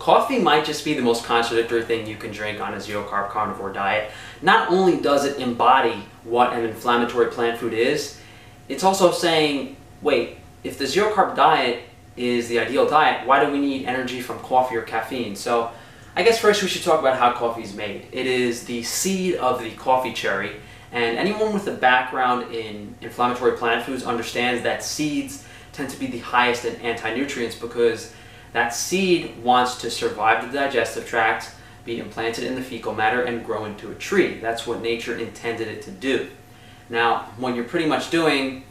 coffee might just be the most contradictory thing you can drink on a zero-carb carnivore diet. Not only does it embody what an inflammatory plant food is, it's also saying, wait, if the zero-carb diet is the ideal diet, why do we need energy from coffee or caffeine? So I guess first we should talk about how coffee is made. It is the seed of the coffee cherry, and anyone with a background in inflammatory plant foods understands that seeds tend to be the highest in anti-nutrients because that seed wants to survive the digestive tract, be implanted in the fecal matter, and grow into a tree. That's what nature intended it to do. Now, what you're pretty much doing,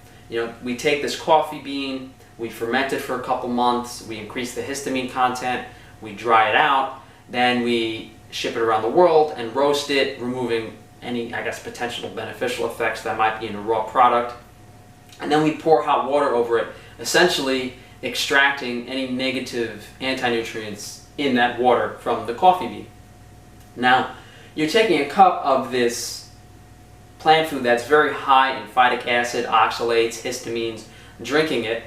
we take this coffee bean, we ferment it for a couple months, we increase the histamine content, we dry it out, then we ship it around the world and roast it, removing any, potential beneficial effects that might be in a raw product. And then we pour hot water over it, essentially extracting any negative anti-nutrients in that water from the coffee bean. Now, you're taking a cup of this plant food that's very high in phytic acid, oxalates, histamines, drinking it,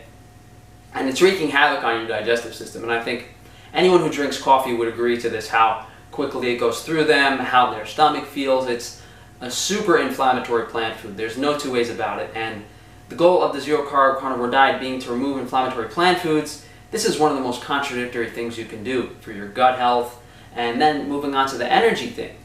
and it's wreaking havoc on your digestive system. And I think anyone who drinks coffee would agree to this, how quickly it goes through them, how their stomach feels. It's a super inflammatory plant food. There's no two ways about it. And the goal of the zero-carb carnivore diet being to remove inflammatory plant foods, this is one of the most contradictory things you can do for your gut health. And then moving on to the energy thing.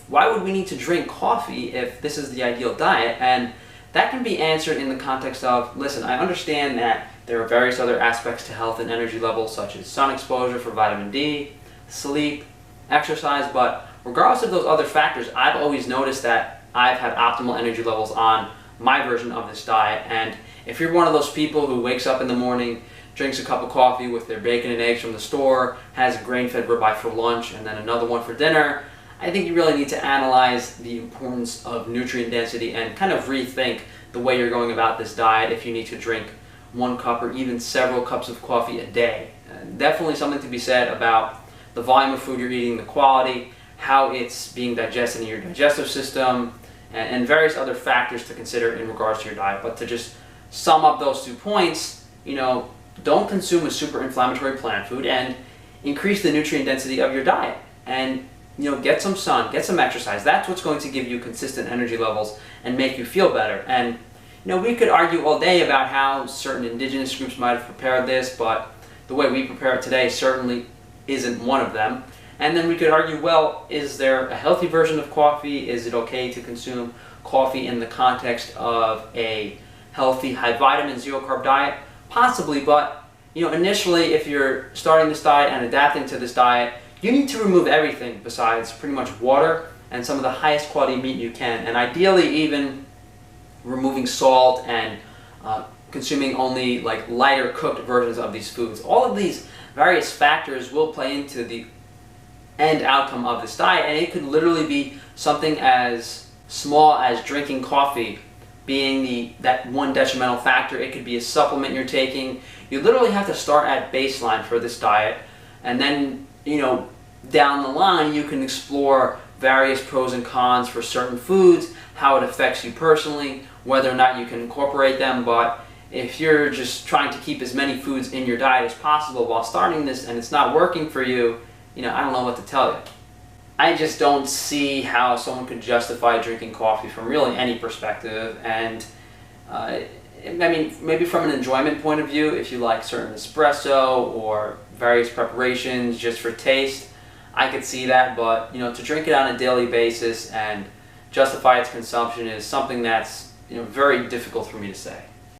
Why would we need to drink coffee if this is the ideal diet? And that can be answered in the context of, listen, I understand that there are various other aspects to health and energy levels, such as sun exposure for vitamin D, sleep, exercise, but regardless of those other factors, I've always noticed that I've had optimal energy levels on my version of this diet. And if you're one of those people who wakes up in the morning, drinks a cup of coffee with their bacon and eggs from the store, has a grain-fed ribeye for lunch, and then another one for dinner, I think you really need to analyze the importance of nutrient density and kind of rethink the way you're going about this diet if you need to drink 1 cup or even several cups of coffee a day. Definitely something to be said about the volume of food you're eating, the quality, how it's being digested in your digestive system, and various other factors to consider in regards to your diet. But to just sum up those 2 points, don't consume a super inflammatory plant food and increase the nutrient density of your diet. And get some sun, get some exercise. That's what's going to give you consistent energy levels and make you feel better. And we could argue all day about how certain indigenous groups might have prepared this, but the way we prepare it today certainly isn't one of them. And then we could argue, well, is there a healthy version of coffee? Is it okay to consume coffee in the context of a healthy, high vitamin, zero carb diet? Possibly, but initially, if you're starting this diet and adapting to this diet, you need to remove everything besides pretty much water and some of the highest quality meat you can, and ideally even removing salt and consuming only lighter cooked versions of these foods. All of these various factors will play into the end outcome of this diet, and it could literally be something as small as drinking coffee being that one detrimental factor. It could be a supplement you're taking. You literally have to start at baseline for this diet, and then down the line you can explore various pros and cons for certain foods, how it affects you personally, whether or not you can incorporate them. But if you're just trying to keep as many foods in your diet as possible while starting this and it's not working for you, I don't know what to tell you. I just don't see how someone could justify drinking coffee from really any perspective. And maybe from an enjoyment point of view, if you like certain espresso or various preparations just for taste, I could see that. But to drink it on a daily basis and justify its consumption is something that's very difficult for me to say.